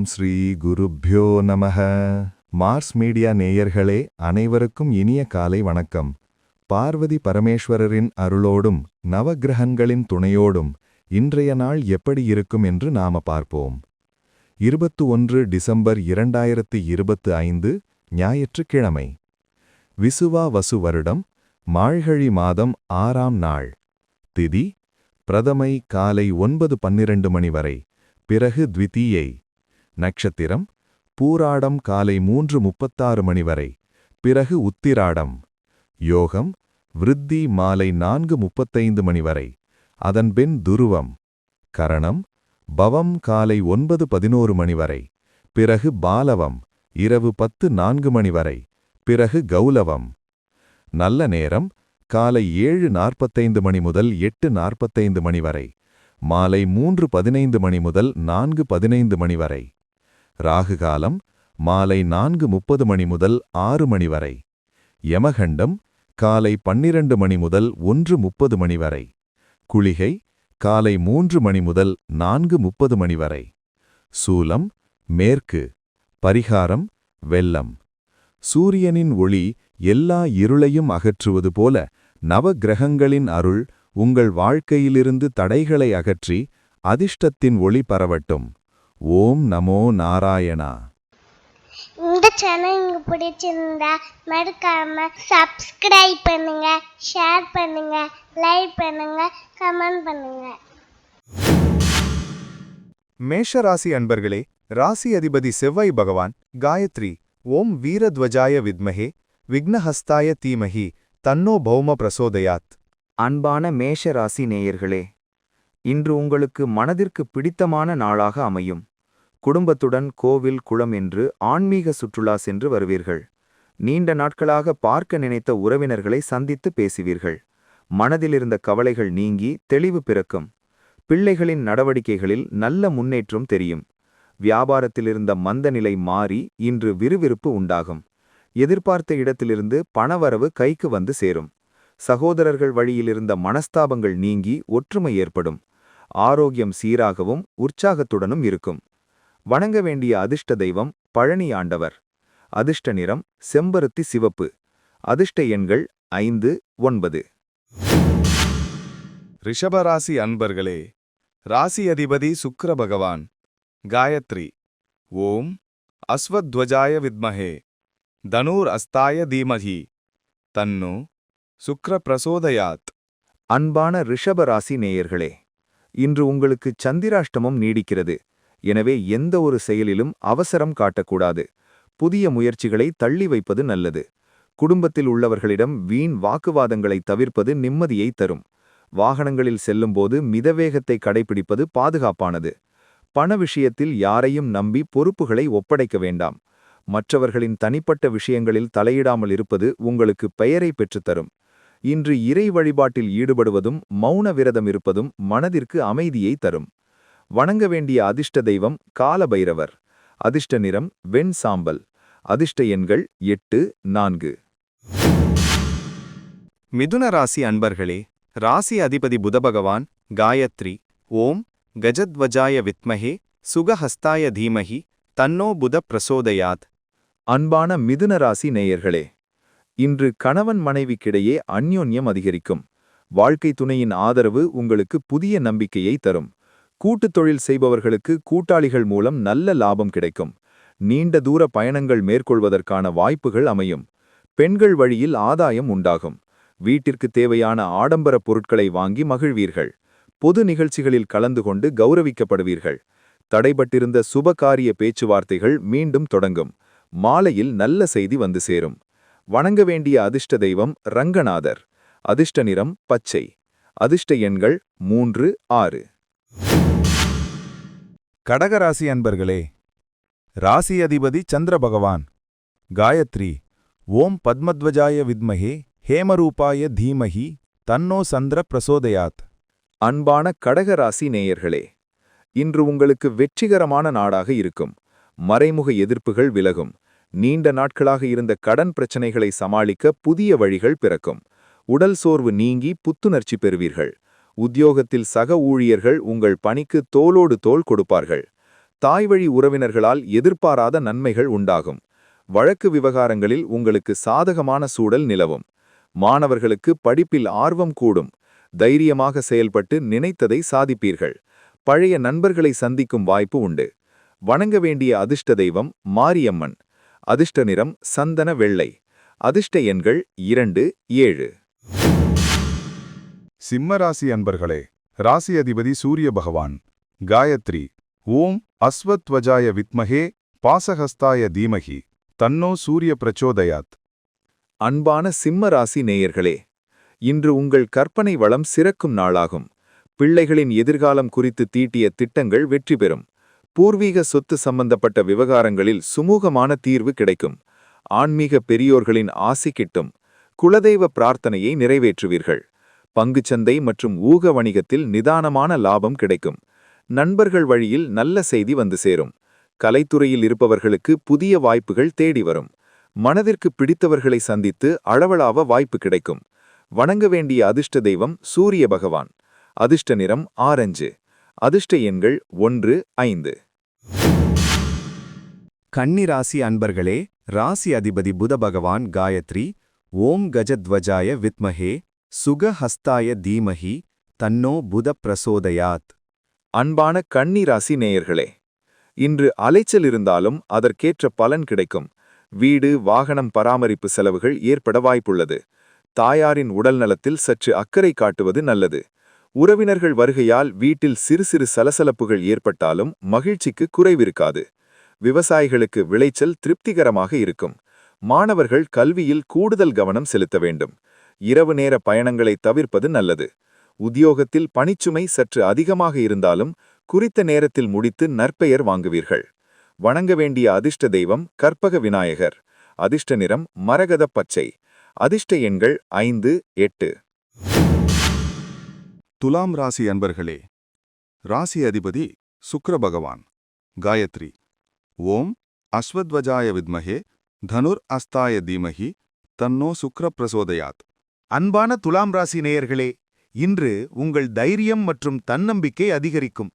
ஓம் ஸ்ரீ குருப்யோ நமஹ. Mars media நேயர்களே அனைவருக்கும் இனிய காலை வணக்கம். பார்வதி பரமேஸ்வரரின் அருளோடும் நவக்கிரகங்களின் துணையோடும் இன்றைய நாள் எப்படி இருக்கும் என்று நாம பார்ப்போம். 21 டிசம்பர் 2025 ஞாயிற்றுக்கிழமை. விசுவா வசு வருடம் மார்கழி மாதம் 6ஆம் நாள். திதி பிரதமை காலை 9:12 மணி வரை, பிறகு த்விதீயை. நட்சத்திரம் பூராடம் காலை 3:36 மணி வரை, பிறகு உத்திராடம். யோகம் விருத்தி மாலை 4:35 மணி வரை, அதன்பின் துருவம். கரணம் பவம் காலை 9:11 மணி வரை, பிறகு பாலவம் இரவு 10:04 மணி வரை, பிறகு கௌலவம். நல்ல நேரம் காலை 7:45 மணி முதல் 8:45 மணி வரை, மாலை 3:15 மணி முதல் 4:15 மணி வரை. ராகுகாலம் மாலை 4:30 மணி முதல் 6 மணி வரை. யமகண்டம் காலை 12 மணி முதல் 1:30 மணி வரை. குளிகை காலை 3 மணி முதல் 4:30 மணி வரை. சூலம் மேற்கு. பரிகாரம் வெள்ளம். சூரியனின் ஒளி எல்லா இருளையும் அகற்றுவது போல நவக்கிரகங்களின் அருள் உங்கள் வாழ்க்கையிலிருந்து தடைகளை அகற்றி அதிர்ஷ்டத்தின் ஒளி பரவட்டும். ஓம் நமோ நாராயணா. இந்த சேனல் உங்களுக்கு பிடிச்சிருந்தா மறக்காம சப்ஸ்கிரைப் பண்ணுங்க, ஷேர் பண்ணுங்க, லைக் பண்ணுங்க, கமெண்ட் பண்ணுங்க. மேஷ ராசி அன்பர்களே, ராசி அதிபதி செவ்வாய் பகவான் காயத்ரி ஓம் வீரத்வஜாய வித்மஹே விக்னஹஸ்தாய தீமஹி தன்னோ பௌம பிரசோதயாத். அன்பான மேஷ ராசி நேயர்களே, இன்று உங்களுக்கு மனதிற்கு பிடித்தமான நாளாக அமையும். குடும்பத்துடன் கோவில் குளம் என்று ஆன்மீக சுற்றுலா சென்று வருவீர்கள். நீண்ட நாட்களாக பார்க்க நினைத்த உறவினர்களை சந்தித்து பேசுவீர்கள். மனதிலிருந்த கவலைகள் நீங்கி தெளிவு பிறக்கும். பிள்ளைகளின் நடவடிக்கைகளில் நல்ல முன்னேற்றம் தெரியும். வியாபாரத்திலிருந்த மந்த நிலை மாறி இன்று விறுவிறுப்பு உண்டாகும். எதிர்பார்த்த இடத்திலிருந்து பணவரவு கைக்கு வந்து சேரும். சகோதரர்கள் வழியிலிருந்த மனஸ்தாபங்கள் நீங்கி ஒற்றுமை ஏற்படும். ஆரோக்கியம் சீராகவும் உற்சாகத்துடனும் இருக்கும். வணங்க வேண்டிய அதிர்ஷ்ட தெய்வம் பழனி ஆண்டவர். அதிர்ஷ்ட நிறம் செம்பருத்தி சிவப்பு. அதிர்ஷ்ட எண்கள் 5, 9. ரிஷபராசி அன்பர்களே, ராசி அதிபதி சுக்கிர பகவான் காயத்ரி ஓம் அஸ்வத்வஜாய வித்மஹே தனூர் அஸ்தாய தீமஹி தன்னு சுக்ர பிரசோதயாத். அன்பான ரிஷப ராசி நேயர்களே, இன்று உங்களுக்கு சந்திராஷ்டமம் நீடிக்கிறது. எனவே எந்த ஒரு செயலிலும் அவசரம் காட்டக்கூடாது. புதிய முயற்சிகளை தள்ளி வைப்பது நல்லது. குடும்பத்தில் உள்ளவர்களிடம் வீண் வாக்குவாதங்களை தவிர்ப்பது நிம்மதியை தரும். வாகனங்களில் செல்லும்போது மிதவேகத்தை கடைபிடிப்பது பாதுகாப்பானது. பண விஷயத்தில் யாரையும் நம்பி பொறுப்புகளை ஒப்படைக்க வேண்டாம். மற்றவர்களின் தனிப்பட்ட விஷயங்களில் தலையிடாமல் இருப்பது உங்களுக்கு பெயரை பெற்றுத்தரும். இன்று இறை வழிபாட்டில் ஈடுபடுவதும் மௌன விரதம் இருப்பதும் மனதிற்கு அமைதியை தரும். வணங்க வேண்டிய அதிர்ஷ்ட தெய்வம் காலபைரவர். அதிர்ஷ்ட நிறம் வெண் சாம்பல். அதிர்ஷ்ட எண்கள் 8, 4. மிதுன ராசி அன்பர்களே, ராசி அதிபதி புதபகவான் காயத்ரி ஓம் கஜத்வஜாய வித்மஹே சுகஹஸ்தாய தீமஹி தன்னோ புத பிரசோதயாத். அன்பான மிதுன ராசி நேயர்களே, இன்று கணவன் மனைவிக்கிடையே அந்யோன்யம் அதிகரிக்கும். வாழ்க்கை துணையின் ஆதரவு உங்களுக்கு புதிய நம்பிக்கையை தரும். கூட்டுத் தொழில் செய்பவர்களுக்கு கூட்டாளிகள் மூலம் நல்ல லாபம் கிடைக்கும். நீண்ட தூர பயணங்கள் மேற்கொள்வதற்கான வாய்ப்புகள் அமையும். பெண்கள் வழியில் ஆதாயம் உண்டாகும். வீட்டிற்கு தேவையான ஆடம்பர பொருட்களை வாங்கி மகிழ்வீர்கள். பொது நிகழ்ச்சிகளில் கலந்து கொண்டு கௌரவிக்கப்படுவீர்கள். தடைபட்டிருந்த சுபகாரிய பேச்சுவார்த்தைகள் மீண்டும் தொடங்கும். மாலையில் நல்ல செய்தி வந்து சேரும். வணங்க வேண்டிய அதிர்ஷ்ட தெய்வம் ரங்கநாதர். அதிர்ஷ்ட நிறம் பச்சை. அதிர்ஷ்ட எண்கள் 3, 6. கடகராசி அன்பர்களே, ராசி அதிபதி சந்திர பகவான் காயத்ரி ஓம் பத்மத்வஜாய வித்மஹே ஹேமரூபாய தீமஹி தன்னோ சந்திர பிரசோதயாத். அன்பான கடகராசி நேயர்களே, இன்று உங்களுக்கு வெற்றிகரமான நாடாக இருக்கும். மறைமுக எதிர்ப்புகள் விலகும். நீண்ட நாட்களாக இருந்த கடன் பிரச்சனைகளை சமாளிக்க புதிய வழிகள் பிறக்கும். உடல் சோர்வு நீங்கி புத்துணர்ச்சி பெறுவீர்கள். உத்தியோகத்தில் சக ஊழியர்கள் உங்கள் பணிக்கு தோளோடு தோள் கொடுப்பார்கள். தாய்வழி உறவினர்களால் எதிர்பாராத நன்மைகள் உண்டாகும். வழக்கு விவகாரங்களில் உங்களுக்கு சாதகமான சூழல் நிலவும். மாணவர்களுக்கு படிப்பில் ஆர்வம் கூடும். தைரியமாக செயல்பட்டு நினைத்ததை சாதிப்பீர்கள். பழைய நண்பர்களை சந்திக்கும் வாய்ப்பு உண்டு. வணங்க வேண்டிய அதிர்ஷ்ட தெய்வம் மாரியம்மன். அதிர்ஷ்ட நிறம் சந்தன வெள்ளை. அதிர்ஷ்ட எண்கள் 2, 7. சிம்மராசி அன்பர்களே, ராசி அதிபதி சூரிய பகவான். காயத்ரி. ஓம் அஸ்வத்வஜாய வித்மஹே பாசஹஸ்தாய தீமஹி தன்னோ சூரிய பிரச்சோதயாத். அன்பான சிம்ம ராசி நேயர்களே, இன்று உங்கள் கற்பனை வளம் சிறக்கும் நாளாகும். பிள்ளைகளின் எதிர்காலம் குறித்து தீட்டிய திட்டங்கள் வெற்றி பெறும். பூர்வீக சொத்து சம்பந்தப்பட்ட விவகாரங்களில் சுமூகமான தீர்வு கிடைக்கும். ஆன்மீக பெரியோர்களின் ஆசி கிட்டும். குலதெய்வ பிரார்த்தனையை நிறைவேற்றுவீர்கள். பங்குச்சந்தை மற்றும் ஊக வணிகத்தில் நிதானமான லாபம் கிடைக்கும். நண்பர்கள் வழியில் நல்ல செய்தி வந்து சேரும். கலைத்துறையில் இருப்பவர்களுக்கு புதிய வாய்ப்புகள் தேடி வரும். மனதிற்கு பிடித்தவர்களை சந்தித்து அளவலாவ வாய்ப்பு கிடைக்கும். வணங்க வேண்டிய அதிர்ஷ்ட தெய்வம் சூரிய பகவான். அதிர்ஷ்ட நிறம் ஆரஞ்சு. அதிர்ஷ்ட எண்கள் 1, 5. கன்னிராசி அன்பர்களே, ராசி அதிபதி புத பகவான். காயத்ரி. ஓம் கஜத்வஜாய வித்மஹே சுகஹஸ்தாய தீமஹி தன்னோ புத பிரசோதயாத். அன்பான கன்னி ராசி நேயர்களே, இன்று அலைச்சல் இருந்தாலும் அதற்கேற்ற பலன் கிடைக்கும். வீடு வாகனம் பராமரிப்பு செலவுகள் ஏற்பட வாய்ப்புள்ளது. தாயாரின் உடல் நலத்தில் சற்று அக்கறை காட்டுவது நல்லது. உறவினர்கள் வருகையால் வீட்டில் சிறு சிறு சலசலப்புகள் ஏற்பட்டாலும் மகிழ்ச்சிக்கு குறைவிருக்காது. விவசாயிகளுக்கு விளைச்சல் திருப்திகரமாக இருக்கும். மாணவர்கள் கல்வியில் கூடுதல் கவனம் செலுத்த வேண்டும். இரவு நேர பயணங்களை தவிர்ப்பது நல்லது. உத்தியோகத்தில் பணிச்சுமை சற்று அதிகமாக இருந்தாலும் குறித்த நேரத்தில் முடித்து நற்பெயர் வாங்குவீர்கள். வணங்க வேண்டிய அதிர்ஷ்ட தெய்வம் கற்பக விநாயகர். அதிர்ஷ்ட நிறம் மரகத பச்சை. அதிர்ஷ்ட எண்கள் 5, 8. துலாம் ராசி அன்பர்களே, ராசி அதிபதி சுக்கிர பகவான். காயத்ரி. ஓம் அஸ்வத்வஜாய வித்மஹே தனுர் அஸ்தாய தீமஹி தன்னோ சுக்ர பிரசோதயாத். அன்பான துலாம் ராசி நேயர்களே, இன்று உங்கள் தைரியம் மற்றும் தன்னம்பிக்கை அதிகரிக்கும்.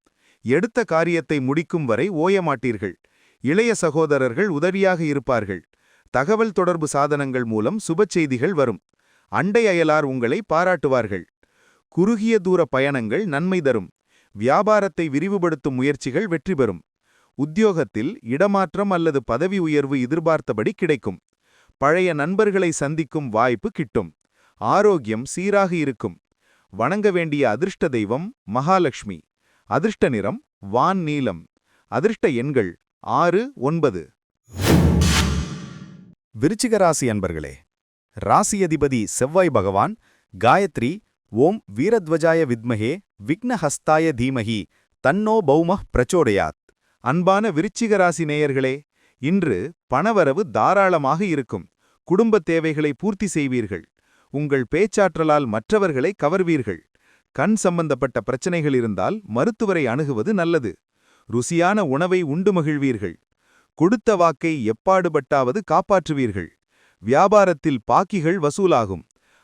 எடுத்த காரியத்தை முடிக்கும் வரை ஓயமாட்டீர்கள். இளைய சகோதரர்கள் உதவியாக இருப்பார்கள். தகவல் தொடர்பு சாதனங்கள் மூலம் சுப செய்திகள் வரும். அண்டை அயலார் உங்களை பாராட்டுவார்கள். குறுகிய தூர பயணங்கள் நன்மை தரும். வியாபாரத்தை விரிவுபடுத்தும் முயற்சிகள் வெற்றி பெறும். உத்தியோகத்தில் இடமாற்றம் அல்லது பதவி உயர்வு எதிர்பார்த்தபடி கிடைக்கும். பழைய நண்பர்களை சந்திக்கும் வாய்ப்பு கிட்டும். ஆரோக்கியம் சீராக இருக்கும். வணங்க வேண்டிய அதிர்ஷ்ட தெய்வம் மகாலட்சுமி. அதிர்ஷ்ட நிறம் வான் நீலம். அதிர்ஷ்ட எண்கள் 6, 9. விருச்சிக ராசி அன்பர்களே, ராசி அதிபதி செவ்வாய் பகவான். காயத்ரி. ஓம் வீரத்வஜாய வித்மஹே விக்னஹஸ்தாய தீமஹி தன்னோ பௌமஹ் பிரச்சோடயாத். அன்பான விருச்சிக ராசி நேயர்களே, இன்று பணவரவு தாராளமாக இருக்கும். குடும்ப தேவைகளை பூர்த்தி செய்வீர்கள். உங்கள் பேச்சாற்றலால் மற்றவர்களை கவர்வீர்கள். கண் சம்பந்தப்பட்ட பிரச்சனைகள் இருந்தால் மருத்துவரை அணுகுவது நல்லது. ருசியான உணவை உண்டு மகிழ்வீர்கள். கொடுத்த வாக்கை எப்பாடுபட்டாவது காப்பாற்றுவீர்கள். வியாபாரத்தில் பாக்கிகள் வசூலாகும்.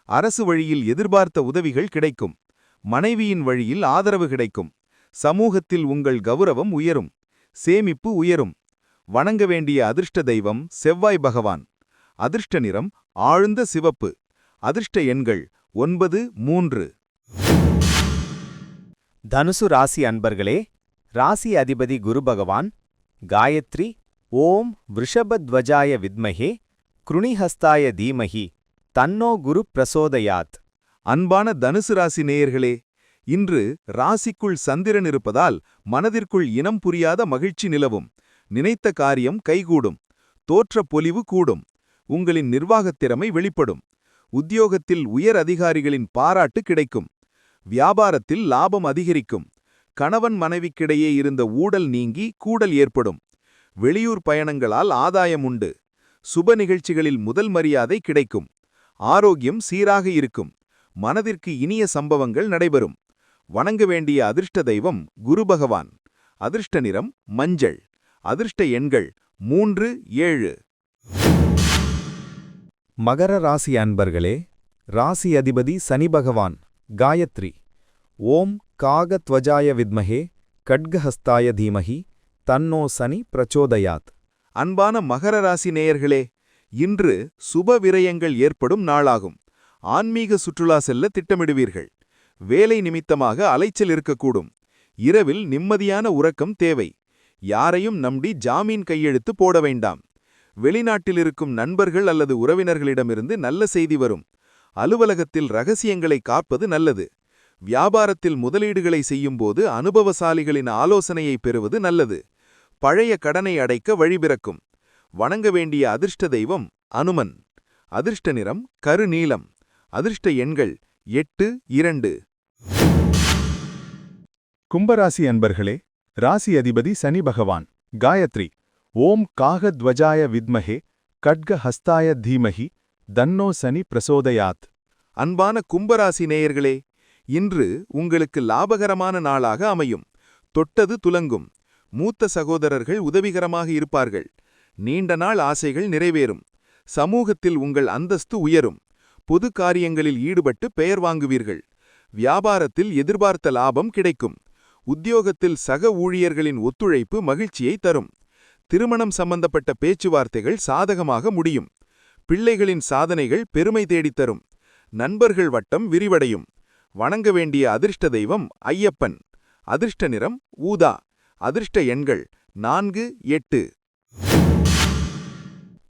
அரசு வழியில் எதிர்பார்த்த உதவிகள் கிடைக்கும். மனைவியின் வழியில் ஆதரவு கிடைக்கும். சமூகத்தில் உங்கள் கௌரவம் உயரும். சேமிப்பு உயரும். வணங்க வேண்டிய அதிர்ஷ்ட தெய்வம் செவ்வாய் பகவான். அதிர்ஷ்ட நிறம் ஆழ்ந்த சிவப்பு. அதிர்ஷ்ட எண்கள் 9, 3. தனுசு ராசி அன்பர்களே, ராசி அதிபதி குரு பகவான். காயத்ரி. ஓம் விருஷபத்வஜாய வித்மஹே க்ருணிஹஸ்தாய தீமஹி தன்னோ குரு பிரசோதயாத். அன்பான தனுசு ராசி நேயர்களே, இன்று ராசிக்குள் சந்திரன் இருப்பதால் மனதிற்குள் இனம் புரியாத மகிழ்ச்சி நிலவும். நினைத்த காரியம் கைகூடும். தோற்ற பொலிவு கூடும். உங்களின் நிர்வாகத் திறமை வெளிப்படும். உத்தியோகத்தில் உயர் அதிகாரிகளின் பாராட்டு கிடைக்கும். வியாபாரத்தில் லாபம் அதிகரிக்கும். கணவன் மனைவிக்கிடையே இருந்த ஊடல் நீங்கி கூடல் ஏற்படும். வெளியூர் பயணங்களால் ஆதாயம் உண்டு. சுப நிகழ்ச்சிகளில் முதல் மரியாதை கிடைக்கும். ஆரோக்கியம் சீராக இருக்கும். மனதிற்கு இனிய சம்பவங்கள் நடைபெறும். வணங்க வேண்டிய அதிர்ஷ்ட தெய்வம் குரு பகவான். அதிர்ஷ்ட நிறம் மஞ்சள். அதிர்ஷ்ட எண்கள் 3, 7. மகர ராசி அன்பர்களே, ராசி அதிபதி சனி பகவான். காயத்ரி. ஓம் காகத்வஜாய வித்மஹே கட்கஹஸ்தாய தீமஹி தன்னோ சனி பிரச்சோதயாத். அன்பான மகர ராசி நேயர்களே, இன்று சுப விரயங்கள் ஏற்படும் நாளாகும். ஆன்மீக சுற்றுலா செல்ல திட்டமிடுவீர்கள். வேலை நிமித்தமாக அலைச்சல் இருக்கக்கூடும். இரவில் நிம்மதியான உறக்கம் தேவை. யாரையும் நம்பி ஜாமீன் கையெழுத்து போட வேண்டாம். வெளிநாட்டில் இருக்கும் நண்பர்கள் அல்லது உறவினர்களிடமிருந்து நல்ல செய்தி வரும். அலுவலகத்தில் ரகசியங்களை காப்பது நல்லது. வியாபாரத்தில் முதலீடுகளை செய்யும்போது அனுபவசாலிகளின் ஆலோசனையை பெறுவது நல்லது. பழைய கடனை அடைக்க வழிபிறக்கும். வணங்க வேண்டிய அதிர்ஷ்ட தெய்வம் அனுமன். அதிர்ஷ்ட நிறம் கருநீலம். அதிர்ஷ்ட எண்கள் 8, 2. கும்பராசி அன்பர்களே, ராசி அதிபதி சனி பகவான். காயத்ரி. ஓம் காகத்வஜாய வித்மஹே கட்க ஹஸ்தாய தீமஹி தன்னோ சனி பிரசோதயாத். அன்பான கும்பராசி நேயர்களே, இன்று உங்களுக்கு லாபகரமான நாளாக அமையும். தொட்டது துலங்கும். மூத்த சகோதரர்கள் உதவிகரமாக இருப்பார்கள். நீண்ட நாள் ஆசைகள் நிறைவேறும். சமூகத்தில் உங்கள் அந்தஸ்து உயரும். பொது காரியங்களில் ஈடுபட்டு பெயர் வாங்குவீர்கள். வியாபாரத்தில் எதிர்பார்த்த லாபம் கிடைக்கும். உத்தியோகத்தில் சக ஊழியர்களின் ஒத்துழைப்பு மகிழ்ச்சியை தரும். திருமணம் சம்பந்தப்பட்ட பேச்சுவார்த்தைகள் சாதகமாக முடியும். பிள்ளைகளின் சாதனைகள் பெருமை தேடித்தரும். நண்பர்கள் வட்டம் விரிவடையும். வணங்க வேண்டிய அதிர்ஷ்ட தெய்வம் ஐயப்பன். அதிர்ஷ்ட நிறம் ஊதா. அதிர்ஷ்ட எண்கள் 4, 8.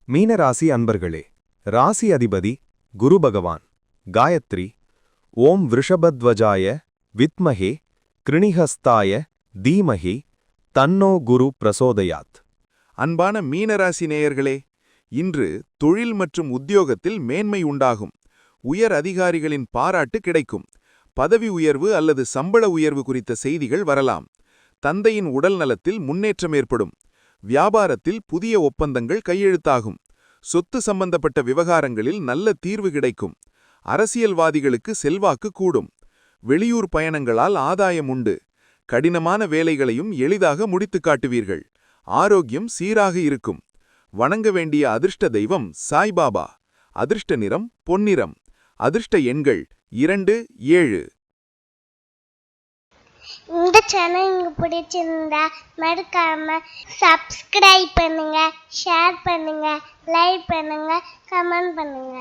மீனராசி அன்பர்களே, ராசி அதிபதி குரு பகவான். காயத்ரி. ஓம் விருஷபத்வஜாய வித்மஹே கிருணிஹஸ்தாய தீமஹி தன்னோ குரு பிரசோதயாத். அன்பான மீனராசி நேயர்களே, இன்று தொழில் மற்றும் உத்தியோகத்தில் மேன்மை உண்டாகும். உயர் அதிகாரிகளின் பாராட்டு கிடைக்கும். பதவி உயர்வு அல்லது சம்பள உயர்வு குறித்த செய்திகள் வரலாம். தந்தையின் உடல் நலத்தில் முன்னேற்றம் ஏற்படும். வியாபாரத்தில் புதிய ஒப்பந்தங்கள் கையெழுத்தாகும். சொத்து சம்பந்தப்பட்ட விவகாரங்களில் நல்ல தீர்வு கிடைக்கும். அரசியல்வாதிகளுக்கு செல்வாக்கு கூடும். வெளியூர் பயணங்களால் ஆதாயம் உண்டு. கடினமான வேலைகளையும் எளிதாக முடித்துக் காட்டுவீர்கள். ஆரோக்கியம் சீராக இருக்கும். வணங்க வேண்டிய அதிர்ஷ்ட தெய்வம் சாய்பாபா. அதிர்ஷ்ட நிறம் பொன்னிறம். அதிர்ஷ்ட எண்கள் 2, 7. இந்த சேனல் உங்களுக்கு பிடிச்சிருந்தா மறக்காம சப்ஸ்கிரைப் பண்ணுங்க, ஷேர் பண்ணுங்க, லைக் பண்ணுங்க, கமெண்ட் பண்ணுங்க.